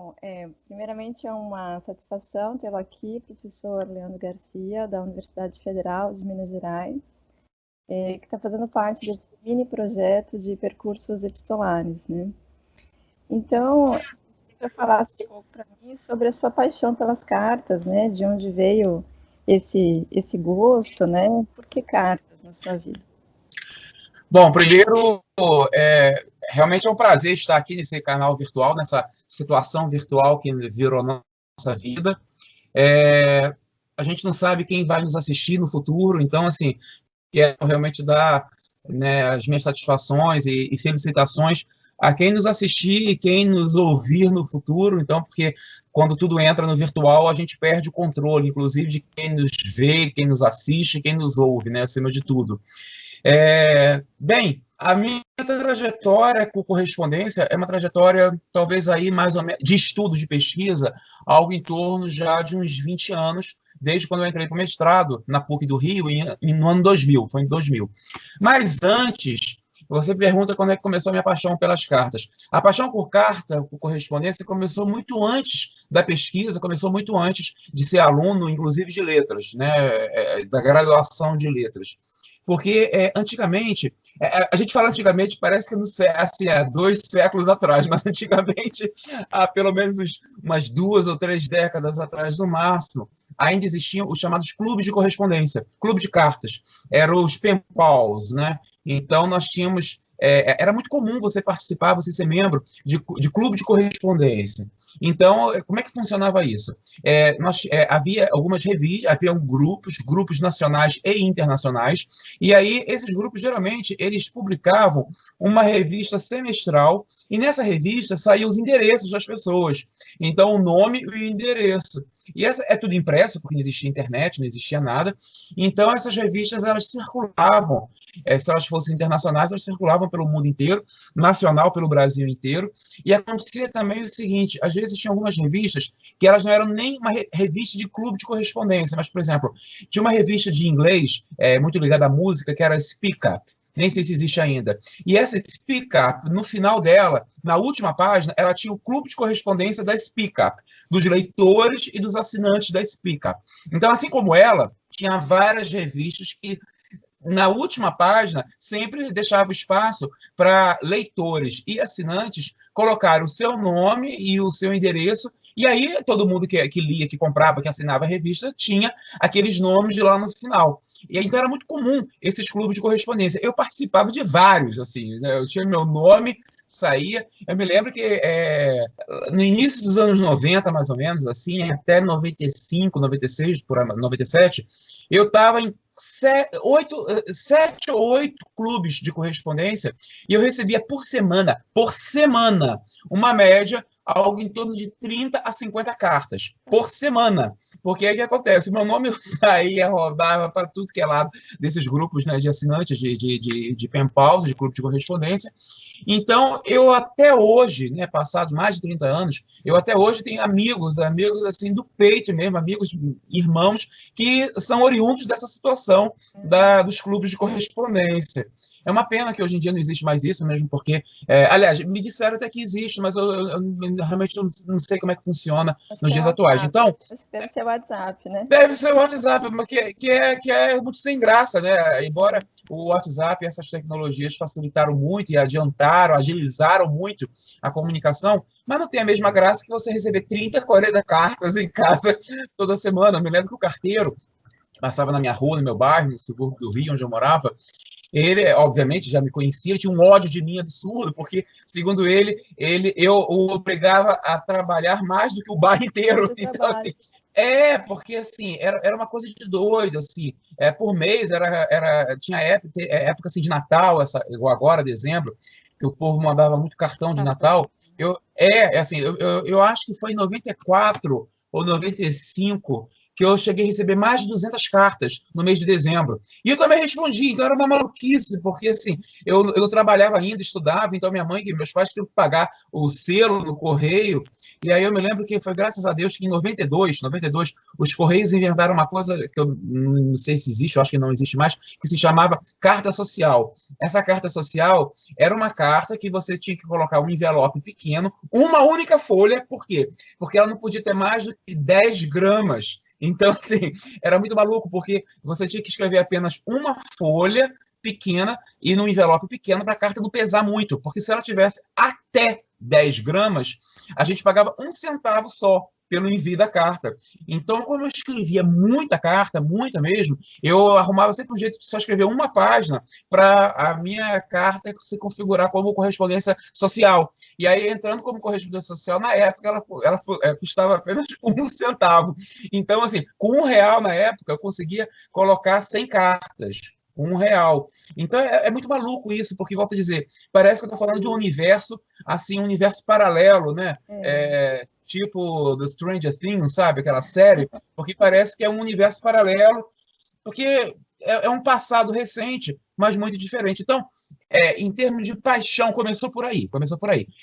Bom, primeiramente é uma satisfação tê-lo aqui, professor Leandro Garcia, da Universidade Federal de Minas Gerais, que está fazendo parte desse mini projeto de percursos epistolares, né? Então, eu falasse um pouco para mim sobre a sua paixão pelas cartas, né? De onde veio esse gosto, né? Por que cartas na sua vida? Bom, primeiro, realmente é um prazer estar aqui nesse canal virtual, nessa situação virtual que virou nossa vida. A gente não sabe quem vai nos assistir no futuro, então, assim, quero realmente dar, né, as minhas satisfações e felicitações a quem nos assistir e quem nos ouvir no futuro, então, porque quando tudo entra no virtual, a gente perde o controle, inclusive, de quem nos vê, quem nos assiste, quem nos ouve, né, acima de tudo. Bem, a minha trajetória com correspondência é uma trajetória, talvez aí mais ou menos, de estudos de pesquisa, algo em torno já de uns 20 anos, desde quando eu entrei para o mestrado na PUC do Rio, no ano 2000, foi em 2000. Mas antes, você pergunta quando é que começou a minha paixão pelas cartas. A paixão por carta, por correspondência, começou muito antes da pesquisa, começou muito antes de ser aluno, inclusive de letras, né, da graduação de letras. Porque antigamente, a gente fala antigamente, parece que não sei, assim, há 2 séculos atrás, mas antigamente, há pelo menos umas 2 ou 3 décadas atrás, no máximo, ainda existiam os chamados clubes de correspondência, clube de cartas, eram os pen pals, né? Então, nós tínhamos... era muito comum você participar, você ser membro de clube de correspondência. Então, como é que funcionava isso? Havia algumas revistas, haviam grupos nacionais e internacionais, e aí esses grupos, geralmente, eles publicavam uma revista semestral, e nessa revista saíam os endereços das pessoas. Então, o nome e o endereço. E essa é tudo impresso, porque não existia internet, não existia nada. Então, essas revistas, elas circulavam. Se elas fossem internacionais, elas circulavam pelo mundo inteiro, nacional pelo Brasil inteiro. E acontecia também o seguinte, às vezes tinha algumas revistas que elas não eram nem uma revista de clube de correspondência, mas, por exemplo, tinha uma revista de inglês, muito ligada à música, que era Speak Up. Nem sei se existe ainda. E essa Speak Up, no final dela, na última página, ela tinha o clube de correspondência da Speak Up, dos leitores e dos assinantes da Speak Up. Então, assim como ela, tinha várias revistas que, na última página, sempre deixava espaço para leitores e assinantes colocar o seu nome e o seu endereço, e aí todo mundo que lia, que comprava, que assinava a revista, tinha aqueles nomes de lá no final. E aí, então era muito comum esses clubes de correspondência. Eu participava de vários, assim, né? Eu tinha meu nome, saía. Eu me lembro que no início dos anos 90, mais ou menos, assim, até 95, 96, por 97, eu estava em 7 ou 8 clubes de correspondência e eu recebia por semana, uma média, algo em torno de 30 a 50 cartas por semana. Porque aí o que acontece? Meu nome saía, rodava para tudo que é lado desses grupos, né, de assinantes de pen pals, de clube de correspondência. Então, eu até hoje, né, passados mais de 30 anos, eu até hoje tenho amigos assim do peito mesmo, amigos, irmãos, que são oriundos dessa situação dos clubes de correspondência. É uma pena que hoje em dia não existe mais isso, mesmo porque... aliás, me disseram até que existe, mas eu realmente não sei como é que funciona nos dias atuais. Então, acho que deve ser o WhatsApp, né? Deve ser o WhatsApp, mas que é muito sem graça, né? Embora o WhatsApp e essas tecnologias facilitaram muito e adiantaram, agilizaram muito a comunicação, mas não tem a mesma graça que você receber 30, 40 cartas em casa toda semana. Eu me lembro que o carteiro passava na minha rua, no meu bairro, no subúrbio do Rio, onde eu morava. Ele, obviamente, já me conhecia, ele tinha um ódio de mim absurdo, porque, segundo ele, eu o obrigava a trabalhar mais do que o bairro inteiro. Então, assim, porque assim, era uma coisa de doido, assim, por mês, tinha época assim, de Natal, igual agora, dezembro, que o povo mandava muito cartão de Natal. Assim, eu acho que foi em 94 ou 95 que eu cheguei a receber mais de 200 cartas no mês de dezembro. E eu também respondi, então era uma maluquice, porque assim, eu trabalhava ainda, estudava, então minha mãe e meus pais tinham que pagar o selo no correio, e aí eu me lembro que foi graças a Deus que em 92, os Correios inventaram uma coisa que eu não sei se existe, eu acho que não existe mais, que se chamava carta social. Essa carta social era uma carta que você tinha que colocar um envelope pequeno, uma única folha, por quê? Porque ela não podia ter mais do que 10 gramas. Então, assim, era muito maluco, porque você tinha que escrever apenas uma folha pequena e num envelope pequeno para a carta não pesar muito, porque se ela tivesse até 10 gramas, a gente pagava 1 centavo só pelo envio da carta. Então, como eu escrevia muita carta, muita mesmo, eu arrumava sempre um jeito de só escrever uma página para a minha carta se configurar como correspondência social. E aí, entrando como correspondência social, na época, ela custava apenas 1 centavo. Então, assim, com R$ 1 na época, eu conseguia colocar 100 cartas. Com R$ 1. Então, é muito maluco isso, porque, volto a dizer, parece que eu estou falando de um universo, assim, um universo paralelo, né? Tipo The Stranger Things, sabe? Aquela série, porque parece que é um universo paralelo, porque é um passado recente, mas muito diferente. Então, em termos de paixão, começou por aí.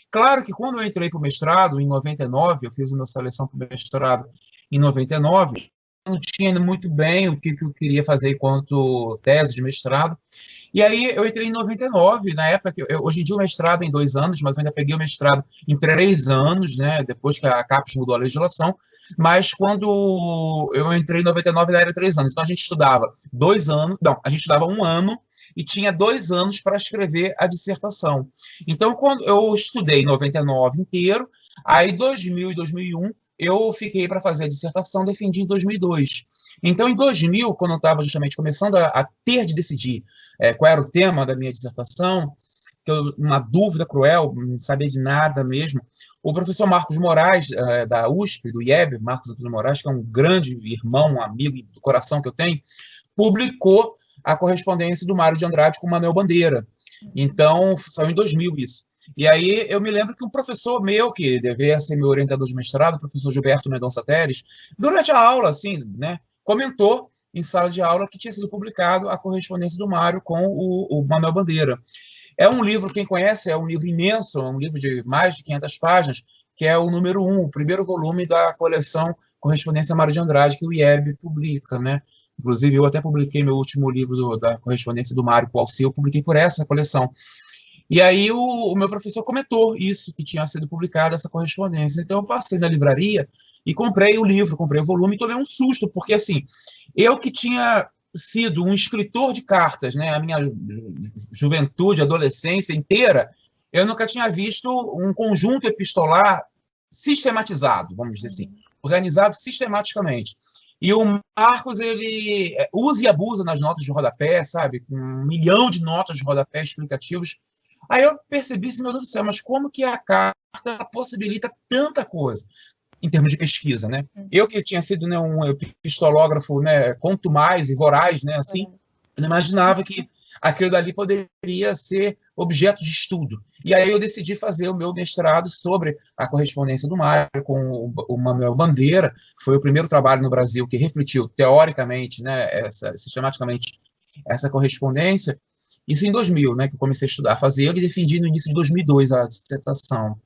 Claro que quando eu entrei para o mestrado, em 99, eu fiz uma seleção para o mestrado em 99, eu não tinha muito bem o que eu queria fazer enquanto tese de mestrado. E aí eu entrei em 99, na época, hoje em dia o mestrado é em 2 anos, mas eu ainda peguei o mestrado em 3 anos, né, depois que a CAPES mudou a legislação, mas quando eu entrei em 99, era 3 anos, então a gente estudava 2 anos, não, a gente estudava 1 ano e tinha 2 anos para escrever a dissertação. Então, quando eu estudei 99 inteiro, aí 2000 e 2001, eu fiquei para fazer a dissertação, defendi em 2002. Então, em 2000, quando eu estava justamente começando a ter de decidir qual era o tema da minha dissertação, uma dúvida cruel, não sabia de nada mesmo, o professor Marcos Moraes, da USP, do IEB, Marcos Antônio Moraes, que é um grande irmão, um amigo do coração que eu tenho, publicou a correspondência do Mário de Andrade com o Manuel Bandeira. Então, saiu em 2000 isso. E aí eu me lembro que um professor meu, que devia ser meu orientador de mestrado, o professor Gilberto Mendonça Teres, durante a aula, assim, né, comentou em sala de aula que tinha sido publicado a correspondência do Mário com o Manuel Bandeira. É um livro, quem conhece, é um livro imenso, é um livro de mais de 500 páginas, que é o número 1, o primeiro volume da coleção Correspondência Mário de Andrade, que o IEB publica, né? Inclusive, eu até publiquei meu último livro da correspondência do Mário com o Alceu, eu publiquei por essa coleção. E aí o meu professor comentou isso, que tinha sido publicada essa correspondência. Então, eu passei na livraria e comprei o livro, comprei o volume e tomei um susto, porque, assim, eu que tinha sido um escritor de cartas, né, a minha juventude, adolescência inteira, eu nunca tinha visto um conjunto epistolar sistematizado, vamos dizer assim, organizado sistematicamente. E o Marcos, ele usa e abusa nas notas de rodapé, sabe? Com 1 milhão de notas de rodapé explicativos. Aí eu percebi, meu Deus do céu, mas como que a carta possibilita tanta coisa em termos de pesquisa, né? Eu que tinha sido, né, um epistelógrafo, né, quanto mais e voraz, né, assim, eu não imaginava que aquilo dali poderia ser objeto de estudo. E aí eu decidi fazer o meu mestrado sobre a correspondência do Mário com o Manuel Bandeira, que foi o primeiro trabalho no Brasil que refletiu teoricamente, né, sistematicamente, essa correspondência. Isso em 2000, né, que eu comecei a estudar, a fazer, e defendi no início de 2002 a dissertação.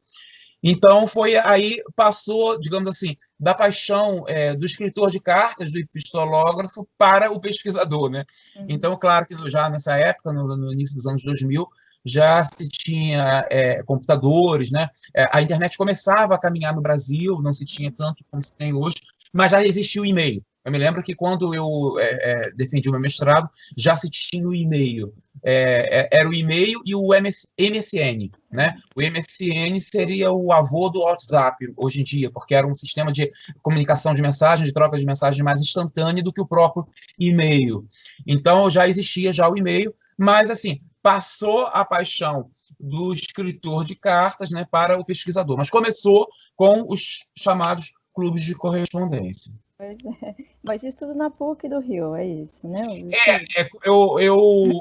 Então, foi aí, passou, digamos assim, da paixão do escritor de cartas, do epistelógrafo, para o pesquisador, né? Então, claro que já nessa época, no início dos anos 2000, já se tinha computadores, né? A internet começava a caminhar no Brasil, não se tinha tanto como se tem hoje, mas já existia o e-mail. Eu me lembro que quando eu defendi o meu mestrado, já se tinha o e-mail. Era o e-mail e o MSN, né? O MSN seria o avô do WhatsApp hoje em dia, porque era um sistema de comunicação de mensagens, de troca de mensagens mais instantânea do que o próprio e-mail. Então, já existia já o e-mail, mas, assim, passou a paixão do escritor de cartas, né, para o pesquisador. Mas começou com os chamados clubes de correspondência. Pois é. Mas isso tudo na PUC do Rio, é isso, né?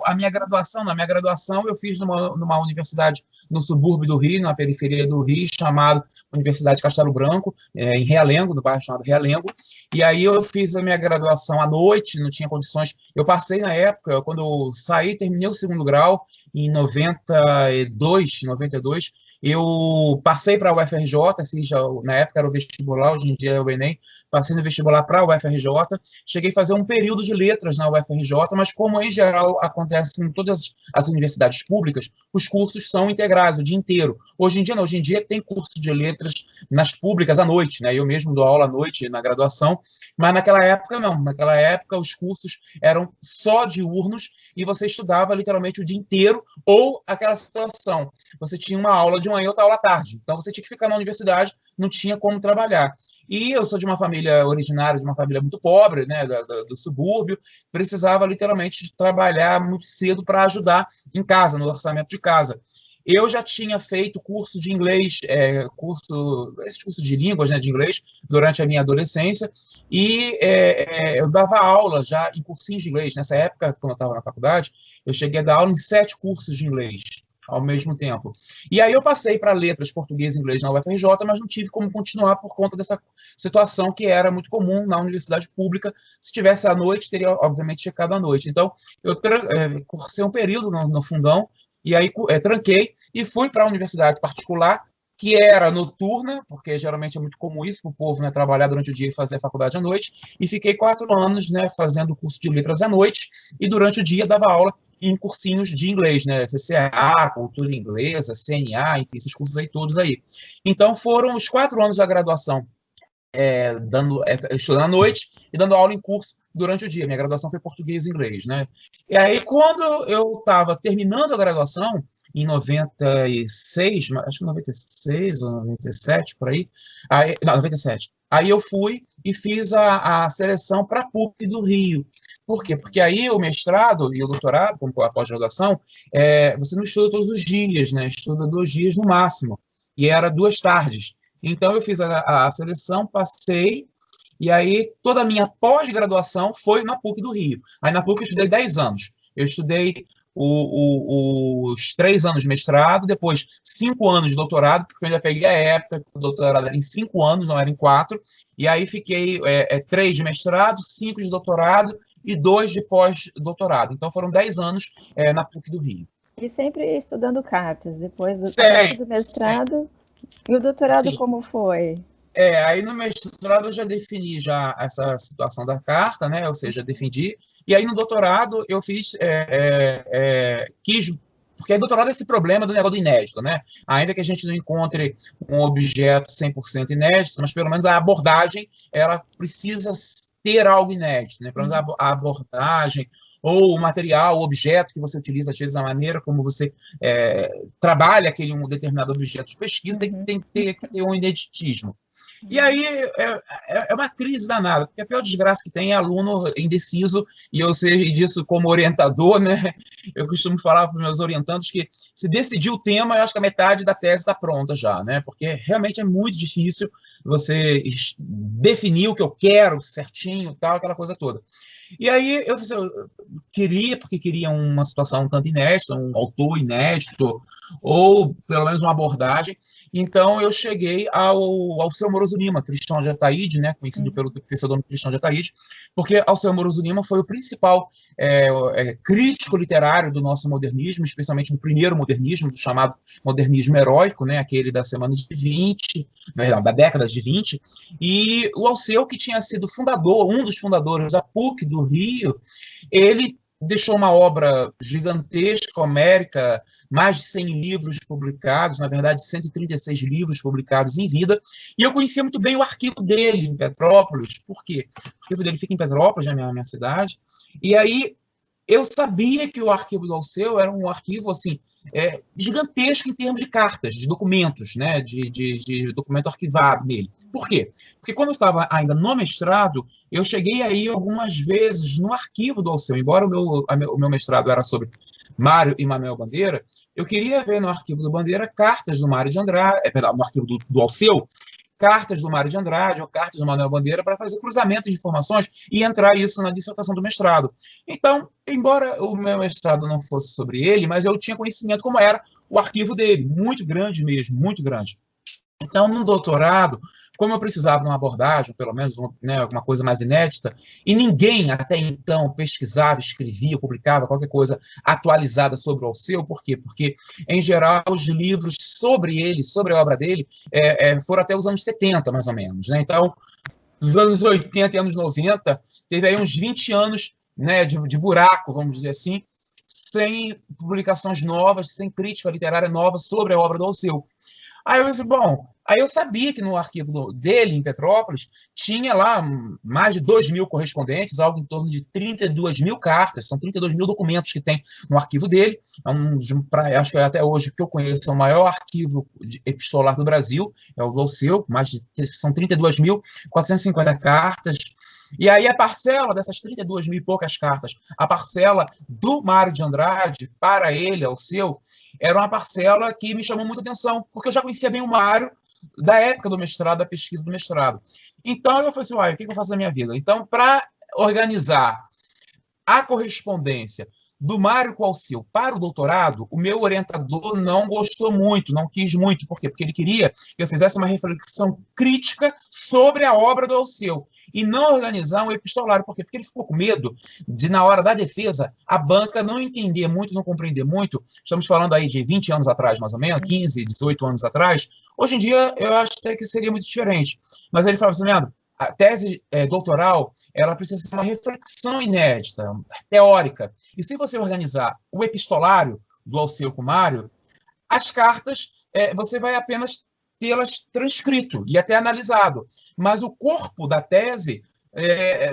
A minha graduação, na minha graduação, eu fiz numa universidade no subúrbio do Rio, na periferia do Rio, chamada Universidade Castelo Branco, em Realengo, no bairro chamado Realengo. E aí eu fiz a minha graduação à noite, não tinha condições. Eu passei na época, quando eu saí, terminei o segundo grau, em 92, eu passei para a UFRJ, na época era o vestibular, hoje em dia é o Enem, passei no vestibular para a UFRJ, cheguei a fazer um período de letras na UFRJ, mas como em geral acontece em todas as universidades públicas, os cursos são integrados o dia inteiro. Hoje em dia não, hoje em dia tem curso de letras nas públicas à noite, né? Eu mesmo dou aula à noite na graduação, mas naquela época não, naquela época os cursos eram só diurnos e você estudava literalmente o dia inteiro, ou aquela situação, você tinha uma aula de manhã e outra aula à tarde, então você tinha que ficar na universidade, não tinha como trabalhar. E eu sou de uma família originária, de uma família muito pobre, né, do subúrbio, precisava literalmente trabalhar muito cedo para ajudar em casa, no orçamento de casa. Eu já tinha feito curso de inglês, esse curso de línguas, né, de inglês, durante a minha adolescência, e eu dava aula já em cursinhos de inglês. Nessa época, quando eu estava na faculdade, eu cheguei a dar aula em 7 cursos de inglês ao mesmo tempo. E aí eu passei para letras português e inglês na UFRJ, mas não tive como continuar por conta dessa situação que era muito comum na universidade pública. Se tivesse à noite, teria, obviamente, ficado à noite. Então, eu cursei um período no fundão, e aí tranquei e fui para a universidade particular, que era noturna, porque geralmente é muito comum isso para o povo, né, trabalhar durante o dia e fazer a faculdade à noite, e fiquei 4 anos, né, fazendo o curso de letras à noite, e durante o dia dava aula em cursinhos de inglês, né, CCA, Cultura Inglesa, CNA, enfim, esses cursos aí todos aí. Então foram os 4 anos da graduação, estudando à noite e dando aula em curso durante o dia. Minha graduação foi português e inglês, né? E aí, quando eu estava terminando a graduação, em 96, acho que 96 ou 97, por aí, não, 97. Aí eu fui e fiz a seleção para a PUC do Rio. Por quê? Porque aí o mestrado e o doutorado, como a pós-graduação, você não estuda todos os dias, né? Estuda 2 dias no máximo. E era 2 tardes. Então, eu fiz a seleção, passei, e aí toda a minha pós-graduação foi na PUC do Rio. Aí na PUC eu estudei 10 anos. Eu estudei os 3 anos de mestrado, depois 5 anos de doutorado, porque eu ainda peguei a época que o doutorado era em 5 anos, não era em 4, e aí fiquei 3 de mestrado, 5 de doutorado e 2 de pós-doutorado. Então foram 10 anos na PUC do Rio. E sempre estudando cartas, depois do mestrado... E o doutorado, sim, como foi? Aí no mestrado eu já defini essa situação da carta, né? Ou seja, defendi. E aí no doutorado eu porque doutorado é esse problema do negócio do inédito, né? Ainda que a gente não encontre um objeto 100% inédito, mas pelo menos a abordagem, ela precisa ter algo inédito, né? Pelo menos a abordagem, ou o material, o objeto que você utiliza, às vezes a maneira como você trabalha um determinado objeto de pesquisa, tem que ter um ineditismo. E aí é uma crise danada, porque a pior desgraça que tem é aluno indeciso, e eu sei disso como orientador, né? Eu costumo falar para os meus orientandos que se decidir o tema, eu acho que a metade da tese está pronta já, né? Porque realmente é muito difícil você definir o que eu quero certinho, tal, aquela coisa toda. E aí eu queria uma situação um tanto inédita, um autor inédito, ou pelo menos uma abordagem. Então eu cheguei ao Alceu Moroso Lima, Cristão de Ataíde, né, conhecido pelo pseudônimo Cristão de Ataíde, porque Alceu Moroso Lima foi o principal crítico literário do nosso modernismo, especialmente no primeiro modernismo, do chamado modernismo heróico, né, aquele da semana de 20, da década de 20, e o Alceu, que tinha sido um dos fundadores da PUC do Rio, ele deixou uma obra gigantesca, homérica, mais de 100 livros publicados, na verdade 136 livros publicados em vida, e eu conhecia muito bem o arquivo dele em Petrópolis. Por quê? O arquivo dele fica em Petrópolis, na minha cidade, e aí eu sabia que o arquivo do Alceu era um arquivo assim, gigantesco em termos de cartas, de documentos, né, de documento arquivado nele. Por quê? Porque quando eu estava ainda no mestrado, eu cheguei aí algumas vezes no arquivo do Alceu, embora o meu mestrado era sobre Mário e Manuel Bandeira, eu queria ver no arquivo do Bandeira cartas do Mário de Andrade, no arquivo do Alceu, cartas do Mário de Andrade ou cartas do Manuel Bandeira para fazer cruzamento de informações e entrar isso na dissertação do mestrado. Então, embora o meu mestrado não fosse sobre ele, mas eu tinha conhecimento como era o arquivo dele, muito grande mesmo, muito grande. Então, no doutorado, como eu precisava de uma abordagem, pelo menos alguma coisa mais inédita, e ninguém até então pesquisava, escrevia, publicava qualquer coisa atualizada sobre o Alceu, por quê? Porque, em geral, os livros sobre ele, sobre a obra dele, foram até os anos 70, mais ou menos. Né? Então, dos anos 80 e anos 90, teve aí uns 20 anos, né, de buraco, vamos dizer assim, sem publicações novas, sem crítica literária nova sobre a obra do Alceu. Aí eu disse, bom, aí eu sabia que no arquivo dele, em Petrópolis, tinha lá mais de 2.000 correspondentes, algo em torno de 32.000 cartas, são 32.000 documentos que tem no arquivo dele. Acho que até hoje, que eu conheço, é o maior arquivo epistolar do Brasil, é o do Alceu, são 32.450 cartas. E aí a parcela dessas 32.000 e poucas cartas, a parcela do Mário de Andrade para ele, Alceu, era uma parcela que me chamou muita atenção, porque eu já conhecia bem o Mário da época do mestrado, da pesquisa do mestrado. Então eu falei assim, o que eu faço na minha vida? Então, para organizar a correspondência do Mário com o Alceu para o doutorado, o meu orientador não gostou muito, não quis muito. Por quê? Porque ele queria que eu fizesse uma reflexão crítica sobre a obra do Alceu e não organizar um epistolário. Por quê? Porque ele ficou com medo de, na hora da defesa, a banca não entender muito, não compreender muito. Estamos falando aí de 20 anos atrás, mais ou menos, 15, 18 anos atrás. Hoje em dia, eu acho até que seria muito diferente. Mas ele falava assim, Leandro, a tese doutoral, ela precisa ser uma reflexão inédita, teórica. E se você organizar o epistolário do Alceu com o Mário, as cartas, você vai apenas tê-las transcrito e até analisado. Mas o corpo da tese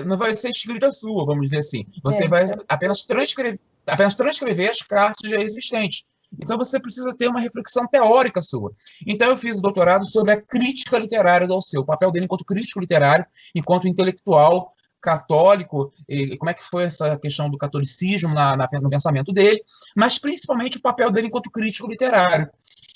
não vai ser escrita sua, vamos dizer assim. Você vai apenas transcrever as cartas já existentes. Então, você precisa ter uma reflexão teórica sua. Então, eu fiz o doutorado sobre a crítica literária do Alceu, o papel dele enquanto crítico literário, enquanto intelectual católico, e como é que foi essa questão do catolicismo no pensamento dele, mas principalmente o papel dele enquanto crítico literário.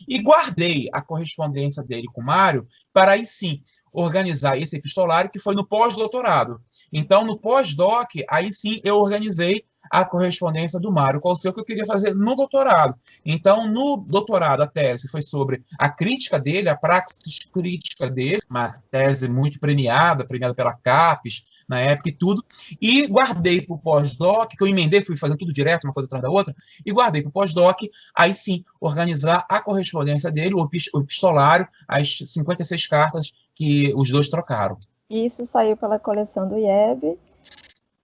E guardei a correspondência dele com o Mário para, aí sim, organizar esse epistolário, que foi no pós-doutorado. Então, no pós-doc, aí sim, eu organizei a correspondência do Mário com o Alceu que eu queria fazer no doutorado. Então, no doutorado, a tese foi sobre a crítica dele, a praxis crítica dele, uma tese muito premiada pela CAPES, na época e tudo, e guardei para o pós-doc, que eu emendei, fui fazendo tudo direto, uma coisa atrás da outra, e guardei para o pós-doc, aí sim, organizar a correspondência dele, o epistolário, as 56 cartas que os dois trocaram. Isso saiu pela coleção do IEB.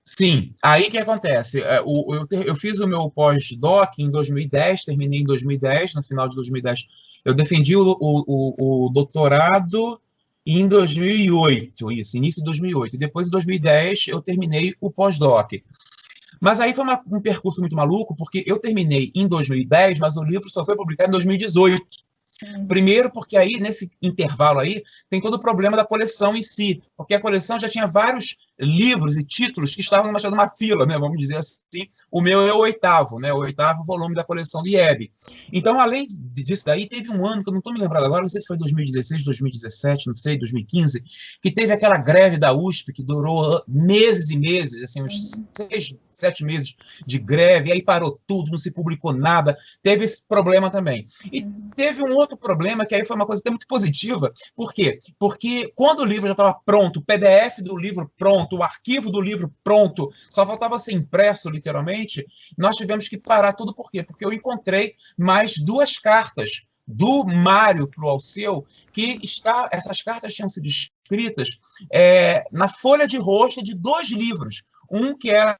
Sim, aí que acontece? Eu fiz o meu pós-doc em 2010, terminei em 2010, no final de 2010. Eu defendi o doutorado em 2008, isso, início de 2008. Depois, em 2010, eu terminei o pós-doc. Mas aí foi um percurso muito maluco, porque eu terminei em 2010, mas o livro só foi publicado em 2018. Primeiro, porque aí, nesse intervalo aí, tem todo o problema da coleção em si, porque a coleção já tinha vários livros e títulos que estavam numa fila, né, vamos dizer assim. O meu é o 8º, né, o 8º volume da coleção do IEB. Então, além disso daí, teve um ano, que eu não estou me lembrando agora, não sei se foi 2016, 2017, não sei, 2015, que teve aquela greve da USP, que durou meses e meses, assim, uns 6, 7 meses de greve, e aí parou tudo, não se publicou nada, teve esse problema também. E teve um outro problema, que aí foi uma coisa até muito positiva. Por quê? Porque quando o livro já estava pronto, o PDF do livro pronto, o arquivo do livro pronto, só faltava ser impresso, literalmente, nós tivemos que parar tudo. Por quê? Porque eu encontrei mais 2 cartas do Mário para o Alceu, essas cartas tinham sido escritas na folha de rosto de 2 livros. Um que era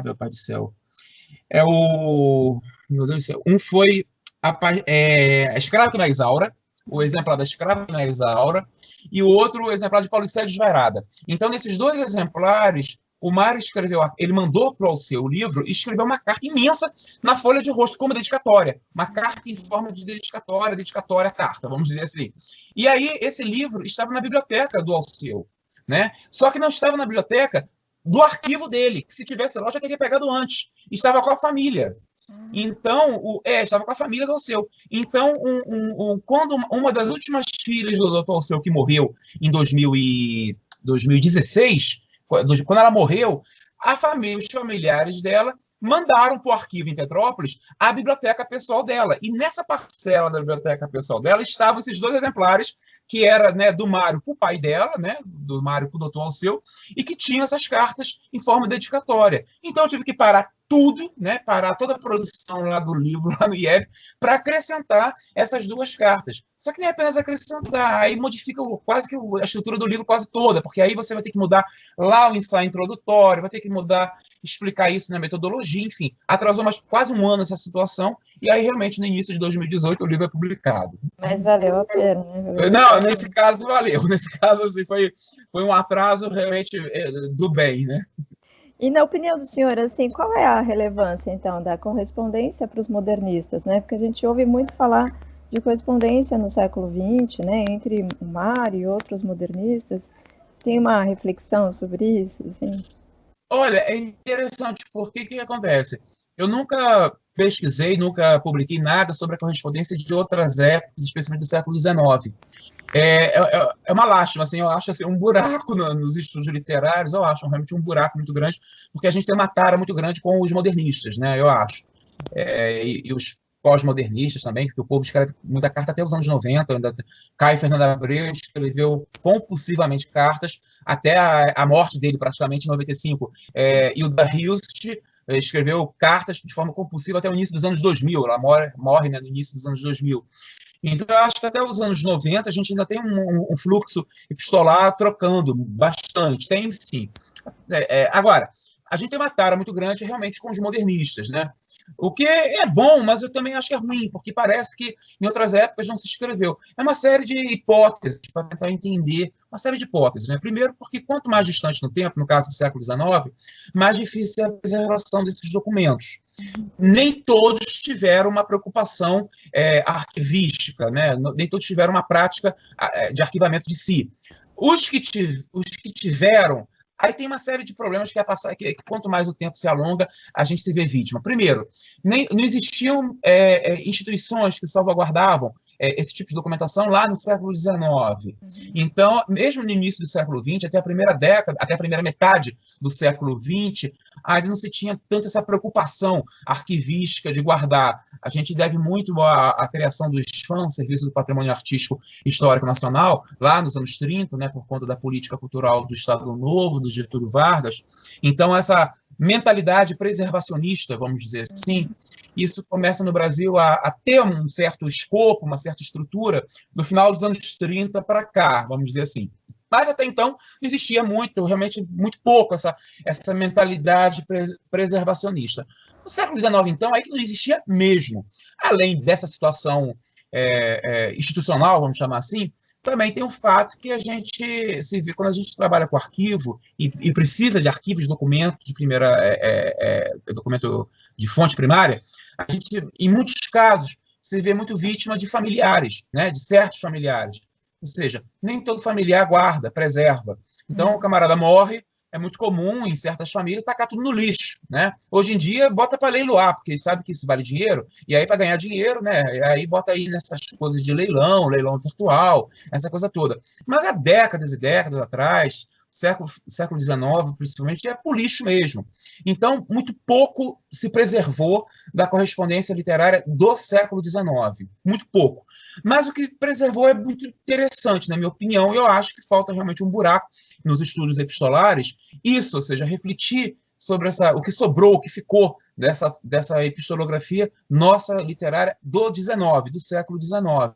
meu pai do céu, meu Deus do céu, um foi a Escrava que não é Isaura, o exemplar da Escrava que não é Isaura, e o outro o exemplar de Paulicéia de Esvairada. Então, nesses 2 exemplares, o Mário ele mandou para o Alceu o livro e escreveu uma carta imensa na folha de rosto, como dedicatória. Uma carta em forma de dedicatória carta, vamos dizer assim. E aí, esse livro estava na biblioteca do Alceu, né? Só que não estava na biblioteca do arquivo dele, que se tivesse lá, eu já teria pegado antes. Estava com a família. Então, estava com a família do Alceu. Então, quando uma das últimas filhas do Dr. Alceu, que morreu em 2016, quando ela morreu, os familiares dela mandaram para o arquivo em Petrópolis a biblioteca pessoal dela. E nessa parcela da biblioteca pessoal dela estavam esses 2 exemplares, que era, né, do Mário para o pai dela, né, do Mário para o doutor Alceu, e que tinham essas cartas em forma dedicatória. Então eu tive que parar tudo, né, parar toda a produção lá do livro, lá no IEB, para acrescentar essas 2 cartas. Só que nem apenas acrescentar, aí modifica quase que a estrutura do livro quase toda, porque aí você vai ter que mudar lá o ensaio introdutório, vai ter que mudar, explicar isso na metodologia, enfim. Atrasou quase um ano essa situação, e aí realmente no início de 2018 o livro é publicado. Mas valeu a pena, né? Não, nesse caso valeu. Nesse caso assim, foi um atraso realmente do bem, né? E na opinião do senhor, assim, qual é a relevância, então, da correspondência para os modernistas, né? Porque a gente ouve muito falar de correspondência no século XX, né, entre o Mário e outros modernistas. Tem uma reflexão sobre isso, assim? Olha, é interessante, porque o que acontece? Eu nunca pesquisei, nunca publiquei nada sobre a correspondência de outras épocas, especialmente do século XIX. É uma lástima, assim, eu acho assim, um buraco nos estudos literários, eu acho realmente um buraco muito grande, porque a gente tem uma tara muito grande com os modernistas, né, eu acho. E os pós-modernistas também, porque o povo escreve muita carta até os anos 90, ainda Caio Fernando Abreu escreveu compulsivamente cartas, até a morte dele, praticamente, em 95. Hilda Hilst escreveu cartas de forma compulsiva até o início dos anos 2000, ela morre, né, no início dos anos 2000. Então, eu acho que até os anos 90 a gente ainda tem um fluxo epistolar trocando bastante, tem sim. Agora, a gente tem uma tara muito grande realmente com os modernistas, né? O que é bom, mas eu também acho que é ruim, porque parece que em outras épocas não se escreveu. É uma série de hipóteses para tentar entender, uma série de hipóteses, né? Primeiro, porque quanto mais distante no tempo, no caso do século XIX, mais difícil é a preservação desses documentos. Nem todos tiveram uma preocupação arquivística, né? Nem todos tiveram uma prática de arquivamento de si. Os que tiveram, aí tem uma série de problemas que quanto mais o tempo se alonga, a gente se vê vítima. Primeiro, não existiam instituições que salvaguardavam esse tipo de documentação lá no século XIX. Então, mesmo no início do século XX, até a primeira década, até a primeira metade do século XX, ainda não se tinha tanto essa preocupação arquivística de guardar. A gente deve muito à criação do SPAN, Serviço do Patrimônio Artístico Histórico Nacional, lá nos anos 30, né, por conta da política cultural do Estado Novo, do Getúlio Vargas. Então, essa mentalidade preservacionista, vamos dizer assim, isso começa no Brasil a ter um certo escopo, uma certa estrutura, no final dos anos 30 para cá, vamos dizer assim. Mas até então existia realmente muito pouco essa mentalidade preservacionista. No século XIX, então, aí que não existia mesmo. Além dessa situação institucional, vamos chamar assim, também tem o fato que a gente se vê, quando a gente trabalha com arquivo e precisa de arquivos de documento de documento de fonte primária, a gente, em muitos casos, se vê muito vítima de familiares, né, de certos familiares. Ou seja, nem todo familiar guarda, preserva. Então, o camarada morre, é muito comum em certas famílias tacar tudo no lixo, né? Hoje em dia, bota para leiloar, porque sabe que isso vale dinheiro, e aí para ganhar dinheiro, né? Aí bota aí nessas coisas de leilão virtual, essa coisa toda. Mas há décadas e décadas atrás, século XIX, principalmente, é por lixo mesmo. Então, muito pouco se preservou da correspondência literária do século XIX. Muito pouco. Mas o que preservou é muito interessante, na minha opinião, e eu acho que falta realmente um buraco nos estudos epistolares, isso, ou seja, refletir sobre o que sobrou, o que ficou dessa epistolografia nossa literária do XIX, do século XIX.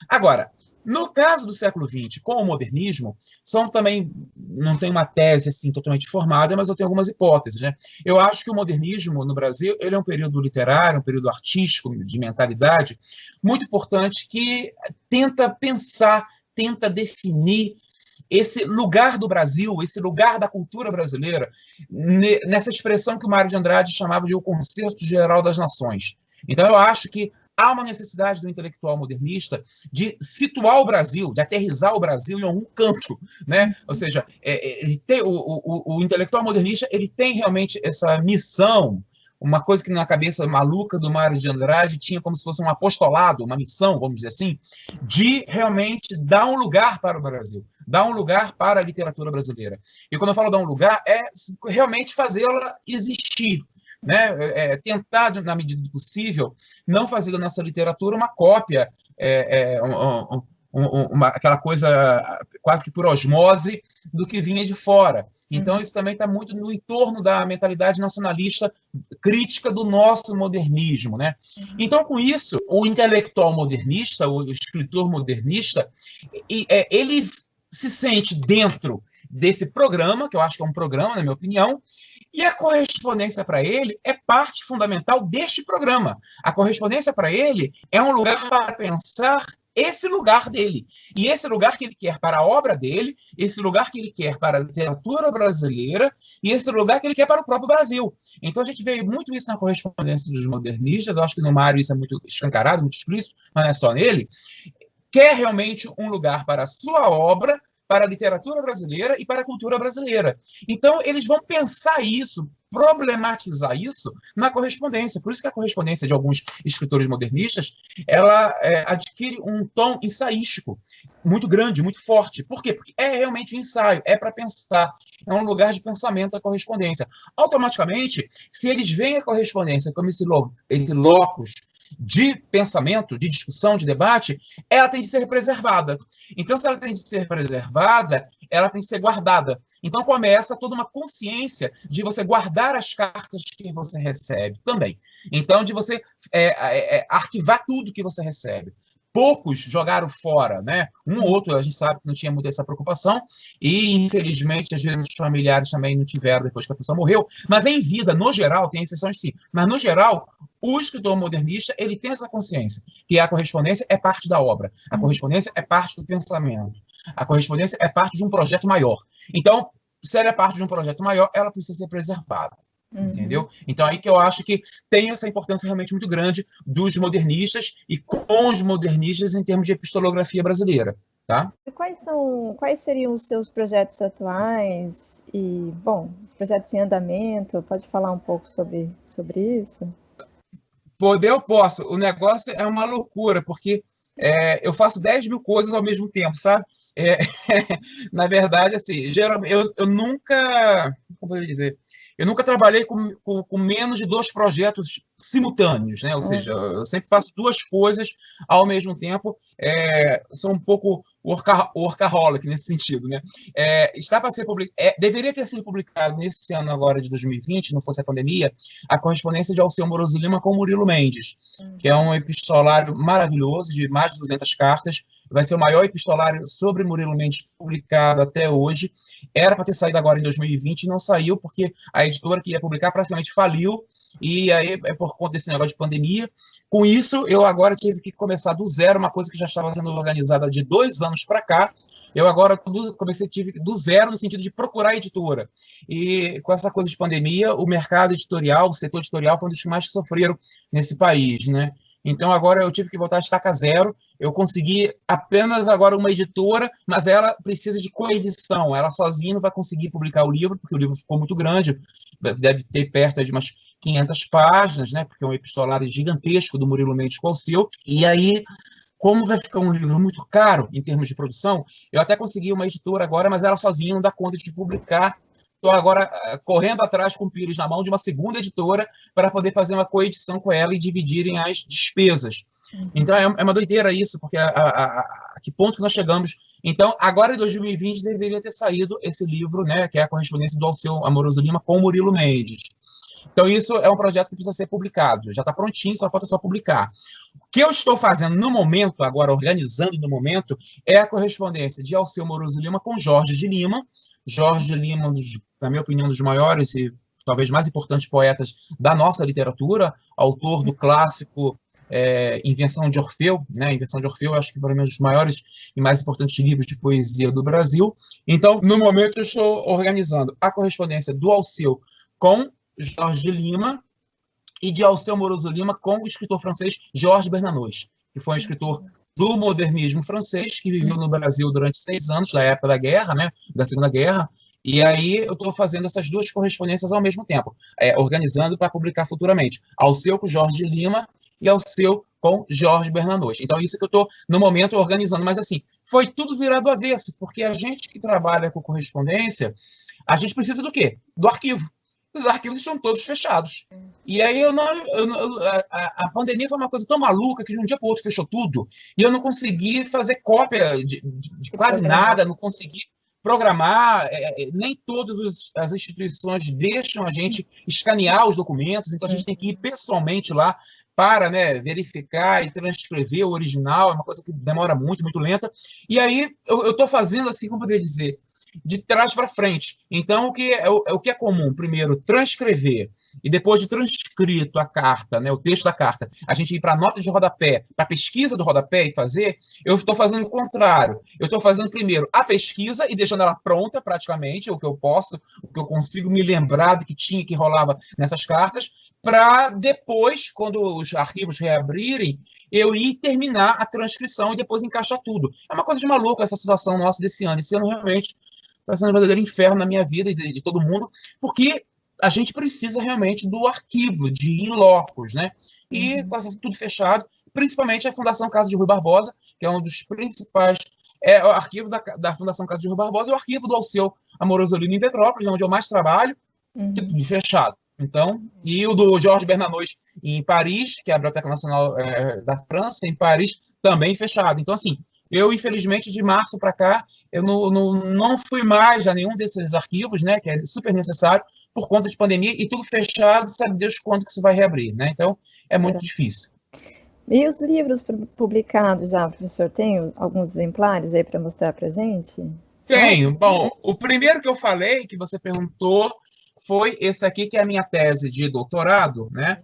Agora, no caso do século XX, com o modernismo, não tem uma tese assim, totalmente formada, mas eu tenho algumas hipóteses. Né? Eu acho que o modernismo no Brasil ele é um período literário, um período artístico, de mentalidade, muito importante, que tenta pensar, tenta definir esse lugar do Brasil, esse lugar da cultura brasileira, nessa expressão que o Mário de Andrade chamava de o Concerto Geral das Nações. Então, eu acho que há uma necessidade do intelectual modernista de situar o Brasil, de aterrissar o Brasil em algum canto, né? Ou seja, o intelectual modernista ele tem realmente essa missão, uma coisa que na cabeça maluca do Mário de Andrade tinha como se fosse um apostolado, uma missão, vamos dizer assim, de realmente dar um lugar para o Brasil, dar um lugar para a literatura brasileira. E quando eu falo dar um lugar, é realmente fazê-la existir, né? Tentar, na medida do possível, não fazer da nossa literatura uma cópia, aquela coisa quase que por osmose do que vinha de fora. Então, isso também está muito no entorno da mentalidade nacionalista crítica do nosso modernismo, né? Então, com isso, o intelectual modernista, o escritor modernista, ele se sente dentro desse programa, que eu acho que é um programa, na minha opinião, e a correspondência para ele é parte fundamental deste programa. A correspondência para ele é um lugar para pensar esse lugar dele. E esse lugar que ele quer para a obra dele, esse lugar que ele quer para a literatura brasileira, e esse lugar que ele quer para o próprio Brasil. Então a gente vê muito isso na correspondência dos modernistas, eu acho que no Mário isso é muito escancarado, muito explícito, mas não é só nele. Quer realmente um lugar para a sua obra, para a literatura brasileira e para a cultura brasileira. Então, eles vão pensar isso, problematizar isso na correspondência. Por isso que a correspondência de alguns escritores modernistas, ela adquire um tom ensaístico muito grande, muito forte. Por quê? Porque é realmente um ensaio, é para pensar, é um lugar de pensamento a correspondência. Automaticamente, se eles veem a correspondência como esse locus de pensamento, de discussão, de debate, ela tem de ser preservada. Então, se ela tem de ser preservada, ela tem de ser guardada. Então, começa toda uma consciência de você guardar as cartas que você recebe também. Então, de você arquivar tudo que você recebe. Poucos jogaram fora, né? Um ou outro, a gente sabe que não tinha muito essa preocupação, e infelizmente, às vezes, os familiares também não tiveram depois que a pessoa morreu, mas em vida, no geral, tem exceções sim, mas no geral, o escritor modernista, ele tem essa consciência, que a correspondência é parte da obra, a correspondência é parte do pensamento, a correspondência é parte de um projeto maior. Então, se ela é parte de um projeto maior, ela precisa ser preservada. Entendeu? Então, aí que eu acho que tem essa importância realmente muito grande dos modernistas e com os modernistas em termos de epistolografia brasileira, tá? E quais seriam os seus projetos atuais e, bom, os projetos em andamento? Pode falar um pouco sobre isso? Poder eu posso. O negócio é uma loucura, porque eu faço 10 mil coisas ao mesmo tempo, sabe? Na verdade, assim, geralmente, eu nunca, como eu dizer, eu nunca trabalhei com menos de 2 projetos simultâneos, né? Ou seja, eu sempre faço 2 coisas ao mesmo tempo. Sou um pouco workaholic nesse sentido, né? Está para ser deveria ter sido publicado nesse ano agora de 2020, não fosse a pandemia, a correspondência de Alceu Moroso Lima com Murilo Mendes, que é um epistolário maravilhoso de mais de 200 cartas. Vai ser o maior epistolário sobre Murilo Mendes publicado até hoje. Era para ter saído agora em 2020 e não saiu, porque a editora que ia publicar praticamente faliu, e aí é por conta desse negócio de pandemia. Com isso, eu agora tive que começar do zero, uma coisa que já estava sendo organizada de 2 anos para cá. Eu agora tive do zero no sentido de procurar editora. E com essa coisa de pandemia, o mercado editorial, o setor editorial foi um dos que mais sofreram nesse país, né? Então, agora eu tive que voltar a estaca zero. Eu consegui apenas agora uma editora, mas ela precisa de coedição. Ela sozinha não vai conseguir publicar o livro, porque o livro ficou muito grande. Deve ter perto de umas 500 páginas, né? Porque é um epistolário gigantesco do Murilo Mendes com o Alceu. E aí, como vai ficar um livro muito caro em termos de produção, eu até consegui uma editora agora, mas ela sozinha não dá conta de publicar. Estou agora correndo atrás com o Pires na mão de uma segunda editora para poder fazer uma coedição com ela e dividirem as despesas. Então, é uma doideira isso, porque a que ponto que nós chegamos. Então, agora em 2020 deveria ter saído esse livro, né, que é a correspondência do Alceu Amoroso Lima com o Murilo Mendes. Então, isso é um projeto que precisa ser publicado. Já está prontinho, só falta publicar. O que eu estou fazendo no momento, agora organizando no momento, é a correspondência de Alceu Amoroso Lima com Jorge de Lima. Jorge de Lima, na minha opinião, um dos maiores e talvez mais importantes poetas da nossa literatura, autor do clássico Invenção de Orfeu, né? Invenção de Orfeu, acho que para mim é um dos maiores e mais importantes livros de poesia do Brasil. Então, no momento, eu estou organizando a correspondência do Alceu com Jorge de Lima e de Alceu Moroso Lima com o escritor francês Georges Bernanos, que foi um escritor do modernismo francês, que viveu no Brasil durante 6 anos, da época da guerra, né, da Segunda Guerra, E aí eu estou fazendo essas duas correspondências ao mesmo tempo, organizando para publicar futuramente. Alceu com Jorge Lima e Alceu com Jorge Bernanos. Então, isso que eu estou, no momento, organizando. Mas, assim, foi tudo virado avesso, porque a gente que trabalha com correspondência, a gente precisa do quê? Do arquivo. Os arquivos estão todos fechados. E aí a pandemia foi uma coisa tão maluca que de um dia para o outro fechou tudo, e eu não consegui fazer cópia de quase nada, não consegui programar, nem todas as instituições deixam a gente escanear os documentos, então a gente tem que ir pessoalmente lá para, né, verificar e transcrever o original, é uma coisa que demora muito, muito lenta. E aí eu estou fazendo, assim, como poderia dizer, de trás para frente. Então, o que é comum? Primeiro, transcrever, e depois de transcrito a carta, né, o texto da carta, a gente ir para a nota de rodapé, para a pesquisa do rodapé e fazer, eu estou fazendo o contrário. Eu estou fazendo primeiro a pesquisa e deixando ela pronta, praticamente, o que eu posso, o que eu consigo me lembrar do que tinha, que rolava nessas cartas, para depois, quando os arquivos reabrirem, eu ir terminar a transcrição e depois encaixar tudo. É uma coisa de maluco essa situação nossa desse ano. Esse ano realmente está sendo um verdadeiro inferno na minha vida e de todo mundo, porque a gente precisa realmente do arquivo, de in locus, né? E com tudo fechado, principalmente a Fundação Casa de Rui Barbosa, que é um dos principais, o arquivo da Fundação Casa de Rui Barbosa, e o arquivo do Alceu Amoroso-Lino em Petrópolis, onde eu mais trabalho, tudo fechado. Então, e o do Jorge Bernanos em Paris, que é a Biblioteca Nacional da França, em Paris, também fechado. Então, assim, eu, infelizmente, de março para cá, eu não fui mais a nenhum desses arquivos, né, que é super necessário, por conta de pandemia, e tudo fechado, sabe Deus quando que isso vai reabrir, né? Então, é muito difícil. E os livros publicados já, professor, tem alguns exemplares aí para mostrar para a gente? Tenho. Bom, o primeiro que eu falei, que você perguntou, foi esse aqui, que é a minha tese de doutorado, né?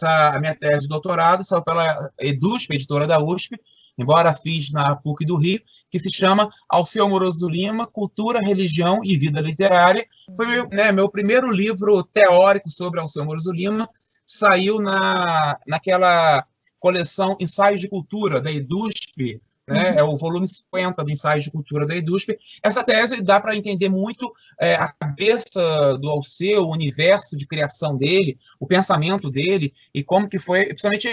A minha tese de doutorado saiu pela EDUSP, editora da USP, embora fiz na PUC do Rio, que se chama Alceu Amoroso Lima, Cultura, Religião e Vida Literária. Foi meu primeiro livro teórico sobre Alceu Amoroso Lima, saiu naquela coleção Ensaios de Cultura, da EDUSP, né? É o volume 50 do Ensaios de Cultura da EDUSP. Essa tese dá para entender muito a cabeça do Alceu, o universo de criação dele, o pensamento dele, e como que foi, principalmente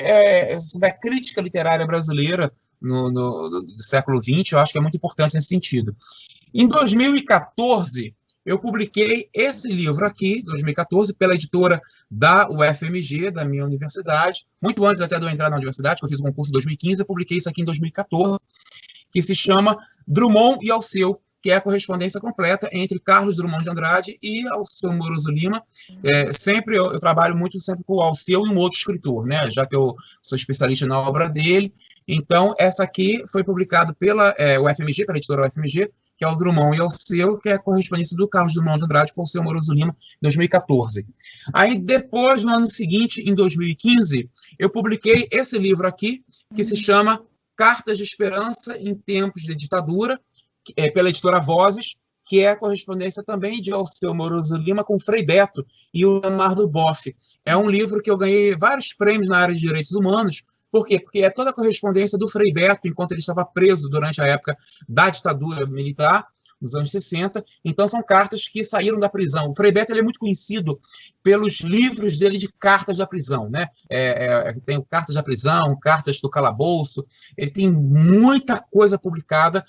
sobre a crítica literária brasileira do século XX, eu acho que é muito importante nesse sentido. Em 2014, eu publiquei esse livro aqui, 2014, pela editora da UFMG, da minha universidade, muito antes até de eu entrar na universidade, que eu fiz o concurso em 2015, eu publiquei isso aqui em 2014, que se chama Drummond e Alceu, que é a correspondência completa entre Carlos Drummond de Andrade e Alceu Amoroso Lima. Sempre eu trabalho muito sempre com o Alceu e um outro escritor, né? Já que eu sou especialista na obra dele. Então, essa aqui foi publicada pela UFMG, pela editora UFMG, que é o Drummond e Alceu, que é a correspondência do Carlos Drummond de Andrade com o Alceu Amoroso Lima, em 2014. Aí, depois, no ano seguinte, em 2015, eu publiquei esse livro aqui, que se chama Cartas de Esperança em Tempos de Ditadura, pela editora Vozes, que é a correspondência também de Alceu Amoroso Lima com Frei Beto e o Leonardo Boff. É um livro que eu ganhei vários prêmios na área de direitos humanos. Por quê? Porque é toda a correspondência do Frei Beto, enquanto ele estava preso durante a época da ditadura militar, nos anos 60. Então, são cartas que saíram da prisão. O Frei Beto ele é muito conhecido pelos livros dele de cartas da prisão, né? Tem Cartas da Prisão, Cartas do Calabouço. Ele tem muita coisa publicada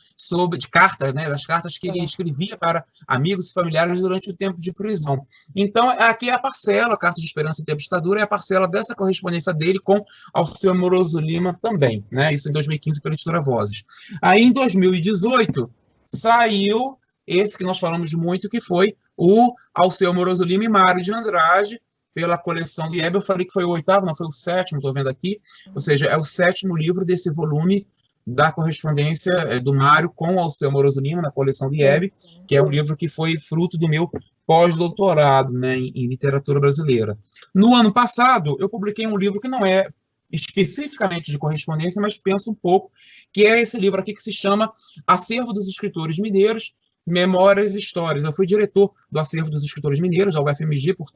de cartas, né? Das cartas que ele escrevia para amigos e familiares durante o tempo de prisão. Então, aqui é a parcela, a Carta de Esperança em Tempo de Ditadura, é a parcela dessa correspondência dele com Alceu Amoroso Lima também, né? Isso em 2015 pela editora Vozes. Aí, em 2018, saiu esse que nós falamos muito, que foi o Alceu Amoroso Lima e Mário de Andrade, pela coleção de Hebe. Eu falei que foi o 8º, não foi o 7º, estou vendo aqui. Ou seja, é o 7º livro desse volume da correspondência do Mário com o Alceu Amoroso Lima, na coleção de Hebe, que é um livro que foi fruto do meu pós-doutorado, né, em literatura brasileira. No ano passado, eu publiquei um livro que não é especificamente de correspondência, mas penso um pouco, que é esse livro aqui que se chama Acervo dos Escritores Mineiros, Memórias e Histórias. Eu fui diretor do Acervo dos Escritores Mineiros, da UFMG, por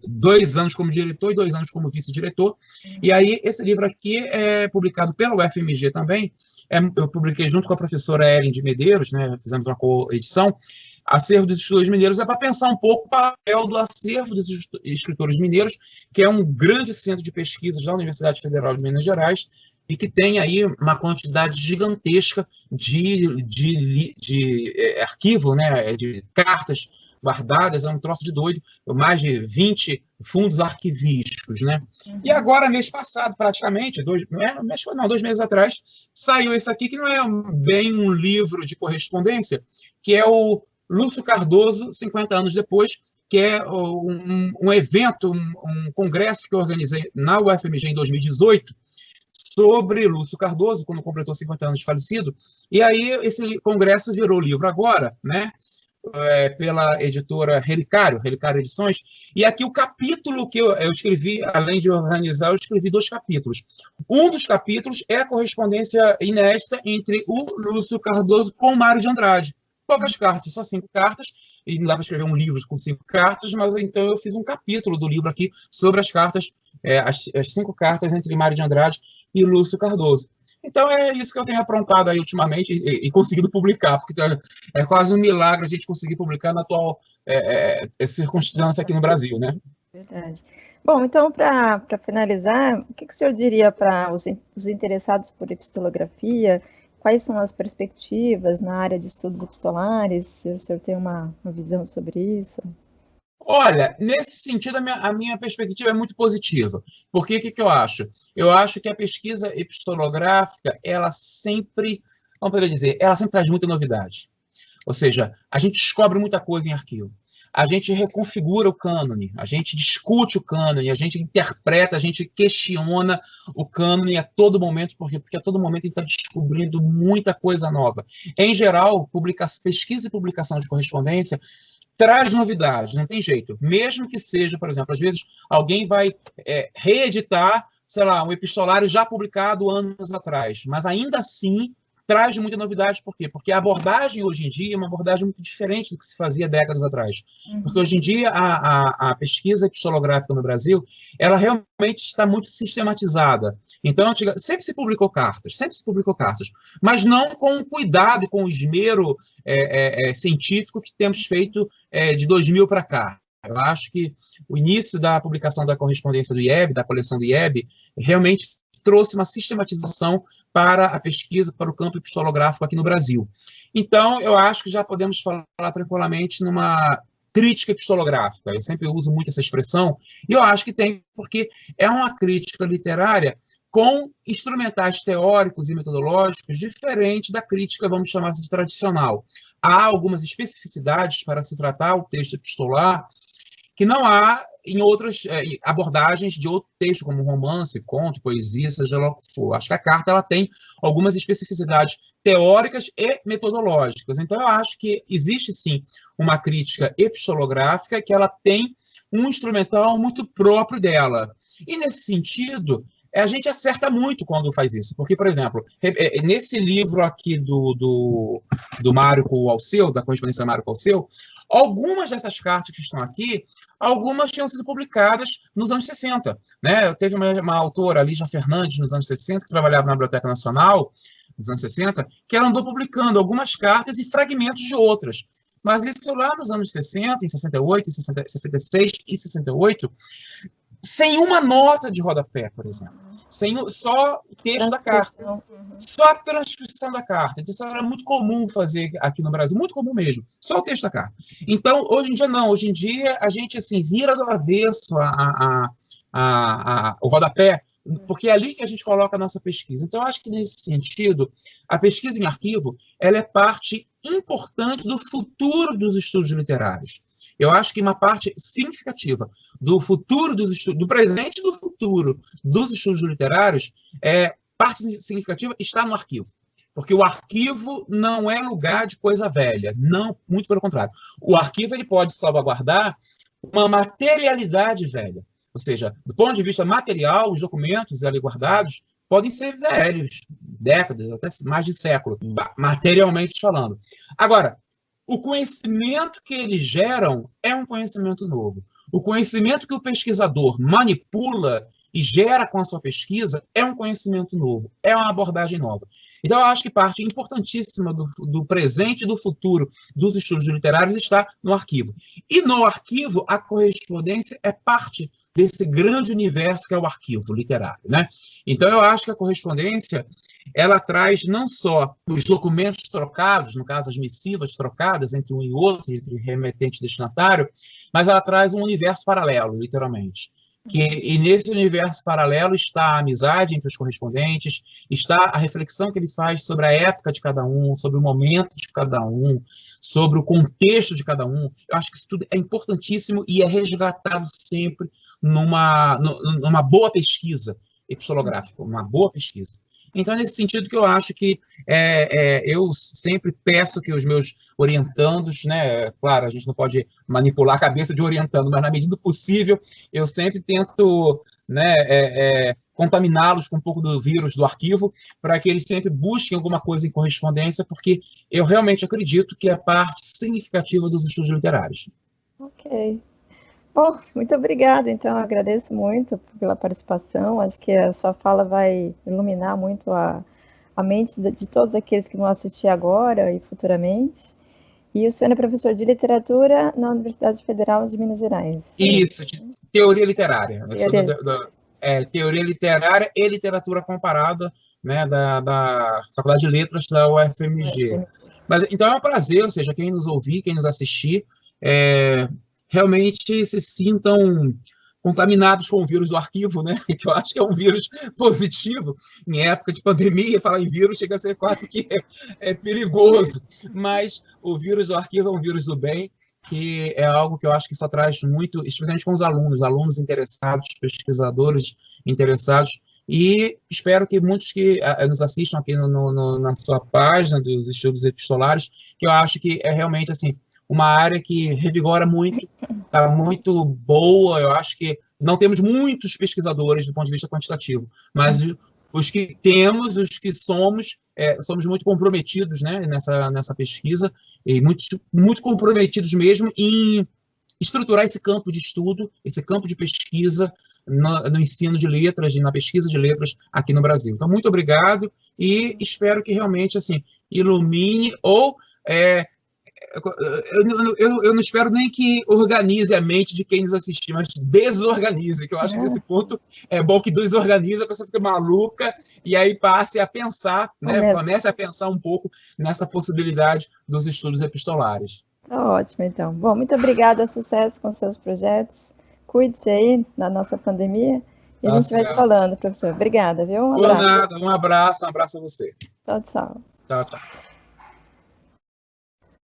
2 anos como diretor e 2 anos como vice-diretor. E aí, esse livro aqui é publicado pela UFMG também. Eu publiquei junto com a professora Ellen de Medeiros, né, fizemos uma coedição. Acervo dos Escritores Mineiros é para pensar um pouco o papel do acervo dos escritores mineiros, que é um grande centro de pesquisas da Universidade Federal de Minas Gerais, e que tem aí uma quantidade gigantesca de arquivo, né, de cartas guardadas, é um troço de doido, mais de 20 fundos arquivísticos, né? E agora, mês passado, praticamente, 2 meses atrás, saiu esse aqui, que não é bem um livro de correspondência, que é o Lúcio Cardoso, 50 anos depois, que é um evento, um congresso que eu organizei na UFMG em 2018, sobre Lúcio Cardoso, quando completou 50 anos de falecido, e aí esse congresso virou livro agora, né? Pela editora Relicário Edições, e aqui o capítulo que eu escrevi, além de organizar, eu escrevi 2 capítulos. Um dos capítulos é a correspondência inédita entre o Lúcio Cardoso com o Mário de Andrade. Poucas cartas, só 5 cartas, e não dá para escrever um livro com 5 cartas, mas então eu fiz um capítulo do livro aqui sobre as cartas, as 5 cartas entre Mário de Andrade e Lúcio Cardoso. Então é isso que eu tenho aprontado aí ultimamente e conseguido publicar, porque é quase um milagre a gente conseguir publicar na atual circunstância aqui no Brasil, né? Verdade. Bom, então, para finalizar, o que o senhor diria para os interessados por epistolografia? Quais são as perspectivas na área de estudos epistolares? Se o senhor tem uma visão sobre isso? Olha, nesse sentido, a minha perspectiva é muito positiva. Porque o que eu acho? Eu acho que a pesquisa epistolográfica, ela sempre, vamos poder dizer, ela sempre traz muita novidade. Ou seja, a gente descobre muita coisa em arquivo. A gente reconfigura o cânone, a gente discute o cânone, a gente interpreta, a gente questiona o cânone a todo momento, porque a todo momento a gente está descobrindo muita coisa nova. Em geral, pesquisa e publicação de correspondência traz novidades, não tem jeito. Mesmo que seja, por exemplo, às vezes alguém vai reeditar, sei lá, um epistolário já publicado anos atrás, mas ainda assim traz muita novidade. Por quê? Porque a abordagem hoje em dia é uma abordagem muito diferente do que se fazia décadas atrás. Porque hoje em dia a pesquisa epistolográfica no Brasil, ela realmente está muito sistematizada. Então, sempre se publicou cartas, mas não com o cuidado, com o esmero científico que temos feito de 2000 para cá. Eu acho que o início da publicação da correspondência do IEB, da coleção do IEB, realmente trouxe uma sistematização para a pesquisa, para o campo epistolográfico aqui no Brasil. Então, eu acho que já podemos falar tranquilamente numa crítica epistolográfica. Eu sempre uso muito essa expressão, e eu acho que tem, porque é uma crítica literária com instrumentais teóricos e metodológicos diferente da crítica, vamos chamar assim, de tradicional. Há algumas especificidades para se tratar o texto epistolar que não há em outras abordagens de outro texto, como romance, conto, poesia, seja lá o que for. Acho que a carta ela tem algumas especificidades teóricas e metodológicas. Então, eu acho que existe, sim, uma crítica epistolográfica que ela tem um instrumental muito próprio dela. E, nesse sentido, a gente acerta muito quando faz isso. Porque, por exemplo, nesse livro aqui do Mário com o Alceu, da correspondência Mário com o Alceu, algumas dessas cartas que estão aqui, algumas tinham sido publicadas nos anos 60. Né? Teve uma autora, Lígia Fernandes, nos anos 60, que trabalhava na Biblioteca Nacional, nos anos 60, que ela andou publicando algumas cartas e fragmentos de outras. Mas isso lá nos anos 60, em 68, em 66 e 68, sem uma nota de rodapé, por exemplo. Só o texto da carta. Só a transcrição da carta. Então, isso era muito comum fazer aqui no Brasil, muito comum mesmo. Só o texto da carta. Então, hoje em dia, não. Hoje em dia, a gente assim, vira do avesso o rodapé, porque é ali que a gente coloca a nossa pesquisa. Então, eu acho que, nesse sentido, a pesquisa em arquivo ela é parte importante do futuro dos estudos literários. Eu acho que uma parte significativa do futuro dos estudos, do presente e do futuro dos estudos literários, parte significativa está no arquivo. Porque o arquivo não é lugar de coisa velha, não, muito pelo contrário. O arquivo ele pode salvaguardar uma materialidade velha. Ou seja, do ponto de vista material, os documentos ali guardados podem ser velhos, décadas, até mais de século, materialmente falando. Agora, o conhecimento que eles geram é um conhecimento novo. O conhecimento que o pesquisador manipula e gera com a sua pesquisa, é um conhecimento novo, é uma abordagem nova. Então, eu acho que parte importantíssima do presente e do futuro dos estudos literários está no arquivo. E no arquivo, a correspondência é parte desse grande universo que é o arquivo literário, né? Então, eu acho que a correspondência, ela traz não só os documentos trocados, no caso, as missivas trocadas entre um e outro, entre remetente e destinatário, mas ela traz um universo paralelo, literalmente. E nesse universo paralelo está a amizade entre os correspondentes, está a reflexão que ele faz sobre a época de cada um, sobre o momento de cada um, sobre o contexto de cada um. Eu acho que isso tudo é importantíssimo e é resgatado sempre numa boa pesquisa epistolográfica, uma boa pesquisa. Então, nesse sentido que eu acho que eu sempre peço que os meus orientandos, né, claro, a gente não pode manipular a cabeça de orientando, mas na medida do possível, eu sempre tento, né, contaminá-los com um pouco do vírus do arquivo, para que eles sempre busquem alguma coisa em correspondência, porque eu realmente acredito que é parte significativa dos estudos literários. Ok. Bom, muito obrigada, então, eu agradeço muito pela participação, acho que a sua fala vai iluminar muito a mente de todos aqueles que vão assistir agora e futuramente. E o senhor é professor de literatura na Universidade Federal de Minas Gerais. Isso, de teoria literária. Teoria literária e literatura comparada, né, da Faculdade de Letras da UFMG. Mas, então é um prazer, ou seja, quem nos ouvir, quem nos assistir, realmente se sintam contaminados com o vírus do arquivo, né? Que eu acho que é um vírus positivo. Em época de pandemia, falar em vírus chega a ser quase que perigoso. Mas o vírus do arquivo é um vírus do bem, que é algo que eu acho que só traz muito, especialmente com os alunos interessados, pesquisadores interessados, e espero que muitos que nos assistam aqui na sua página dos estudos epistolares, que eu acho que é realmente assim, uma área que revigora muito, está muito boa. Eu acho que não temos muitos pesquisadores do ponto de vista quantitativo, mas os que temos, os que somos muito comprometidos, né, nessa pesquisa, e muito comprometidos mesmo em estruturar esse campo de estudo, esse campo de pesquisa no ensino de letras e na pesquisa de letras aqui no Brasil. Então, muito obrigado e espero que realmente assim ilumine ou eu não espero nem que organize a mente de quem nos assistir, mas desorganize, que eu acho que nesse ponto é bom que desorganize, a pessoa fica maluca e aí passe a pensar, né, comece a pensar um pouco nessa possibilidade dos estudos epistolares. Tá ótimo, então. Bom, muito obrigada, sucesso com seus projetos. Cuide-se aí na nossa pandemia e a gente vai falando, professor. Obrigada, viu? Um abraço. Por nada, um abraço a você. Tchau, tchau. Tchau, tchau.